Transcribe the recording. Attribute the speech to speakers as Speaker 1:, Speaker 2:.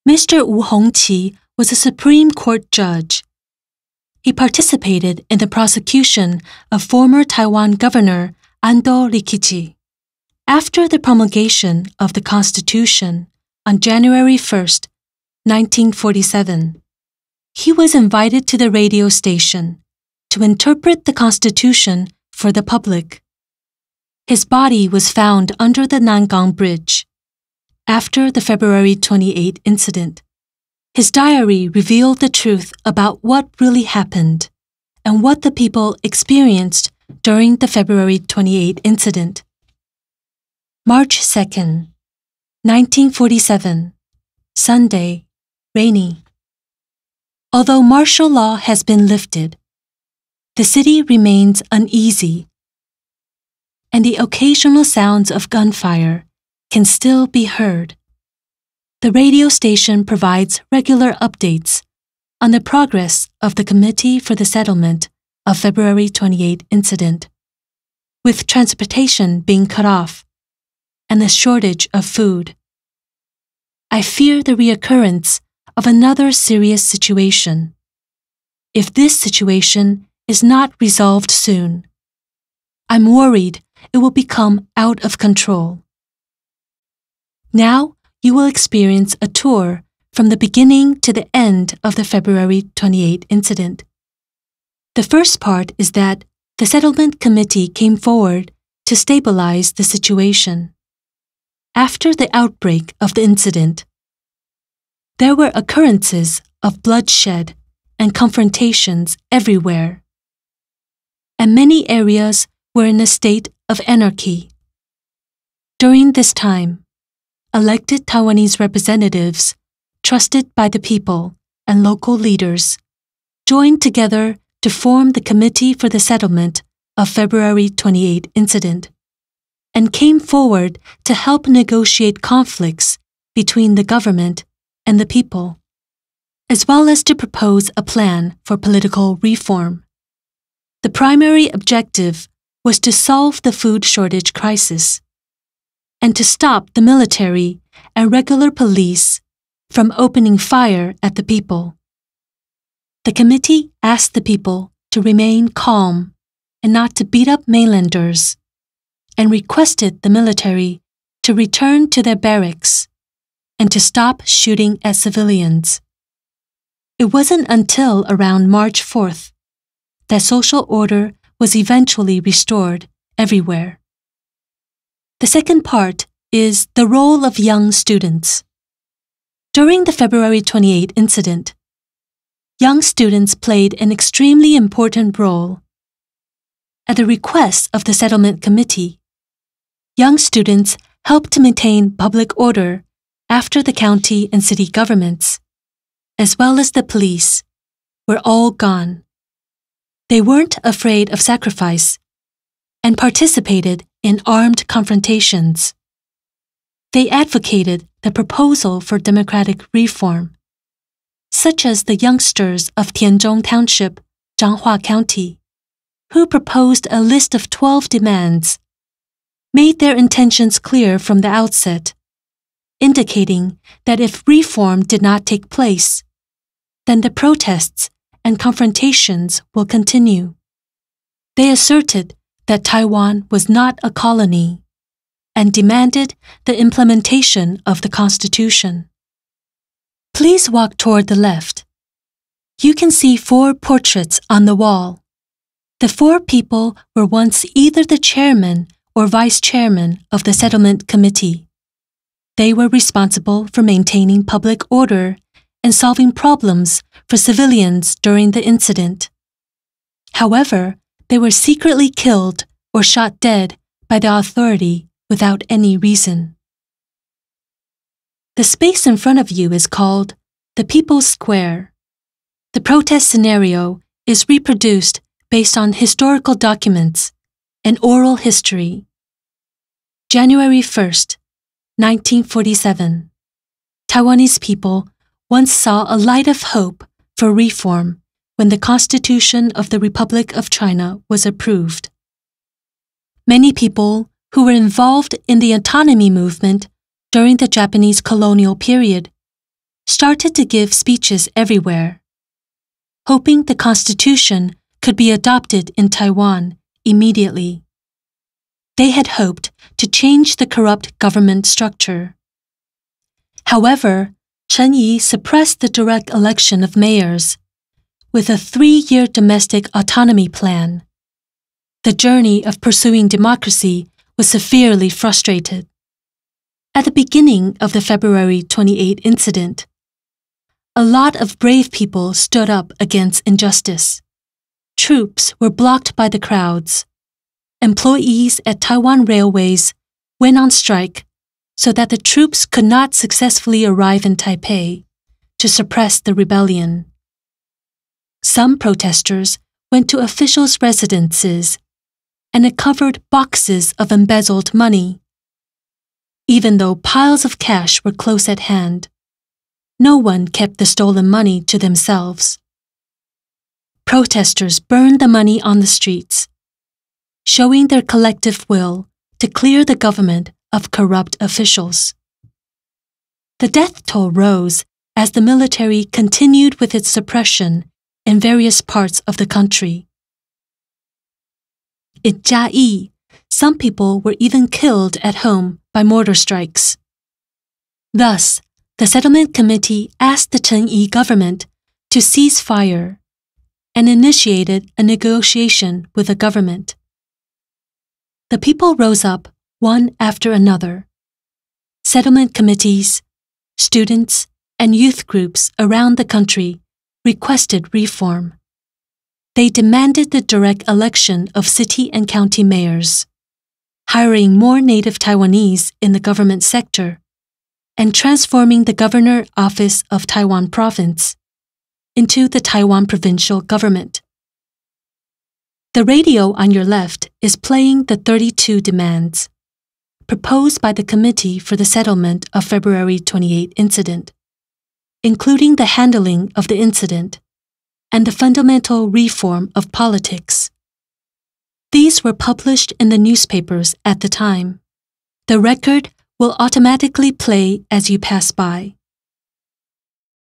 Speaker 1: Mr. Wu Hongqi was a Supreme Court judge. He participated in the prosecution of former Taiwan Governor Ando Rikichi. After the promulgation of the Constitution on January 1st, 1947, he was invited to the radio station to interpret the Constitution for the public. His body was found under the Nangang Bridge. After the February 28 incident, his diary revealed the truth about what really happened and what the people experienced during the February 28 incident. March 2nd, 1947, Sunday, rainy. Although martial law has been lifted, the city remains uneasy, and the occasional sounds of gunfire can still be heard. The radio station provides regular updates on the progress of the Committee for the Settlement of February 28 incident, with transportation being cut off and the shortage of food. I fear the reoccurrence of another serious situation. If this situation is not resolved soon, I'm worried it will become out of control. Now you will experience a tour from the beginning to the end of the February 28 incident. The first part is that the Settlement Committee came forward to stabilize the situation. After the outbreak of the incident, there were occurrences of bloodshed and confrontations everywhere, and many areas were in a state of anarchy. During this time, elected Taiwanese representatives, trusted by the people and local leaders, joined together to form the Committee for the Settlement of February 28 incident, and came forward to help negotiate conflicts between the government and the people, as well as to propose a plan for political reform. The primary objective was to solve the food shortage crisis and to stop the military and regular police from opening fire at the people. The committee asked the people to remain calm and not to beat up mainlanders, and requested the military to return to their barracks and to stop shooting at civilians. It wasn't until around March 4th that social order was eventually restored everywhere. The second part is the role of young students. During the February 28 incident, young students played an extremely important role. At the request of the Settlement Committee, young students helped to maintain public order after the county and city governments, as well as the police, were all gone. They weren't afraid of sacrifice and participated in armed confrontations. They advocated the proposal for democratic reform, such as the youngsters of Tianzhong Township, Changhua County, who proposed a list of 12 demands, made their intentions clear from the outset, indicating that if reform did not take place, then the protests and confrontations will continue. They asserted that Taiwan was not a colony and demanded the implementation of the Constitution. Please walk toward the left. You can see 4 portraits on the wall. The 4 people were once either the chairman or vice chairman of the Settlement Committee. They were responsible for maintaining public order and solving problems for civilians during the incident. However, they were secretly killed or shot dead by the authority without any reason. The space in front of you is called the People's Square. The protest scenario is reproduced based on historical documents and oral history. January 1st, 1947. Taiwanese people once saw a light of hope for reform when the Constitution of the Republic of China was approved. Many people who were involved in the autonomy movement during the Japanese colonial period started to give speeches everywhere, hoping the constitution could be adopted in Taiwan immediately. They had hoped to change the corrupt government structure. However, Chen Yi suppressed the direct election of mayors with a 3-year domestic autonomy plan. The journey of pursuing democracy was severely frustrated. At the beginning of the February 28 incident, a lot of brave people stood up against injustice. Troops were blocked by the crowds. Employees at Taiwan Railways went on strike so that the troops could not successfully arrive in Taipei to suppress the rebellion. Some protesters went to officials' residences and uncovered boxes of embezzled money. Even though piles of cash were close at hand, no one kept the stolen money to themselves. Protesters burned the money on the streets, showing their collective will to clear the government of corrupt officials. The death toll rose as the military continued with its suppression in various parts of the country. In Jiayi, some people were even killed at home by mortar strikes. Thus, the settlement committee asked the Chen Yi government to cease fire and initiated a negotiation with the government. The people rose up one after another. Settlement committees, students, and youth groups around the country requested reform. They demanded the direct election of city and county mayors, hiring more native Taiwanese in the government sector, and transforming the Governor Office of Taiwan Province into the Taiwan Provincial Government. The radio on your left is playing the 32 demands proposed by the Committee for the Settlement of February 28 incident, including the handling of the incident and the fundamental reform of politics. These were published in the newspapers at the time. The record will automatically play as you pass by.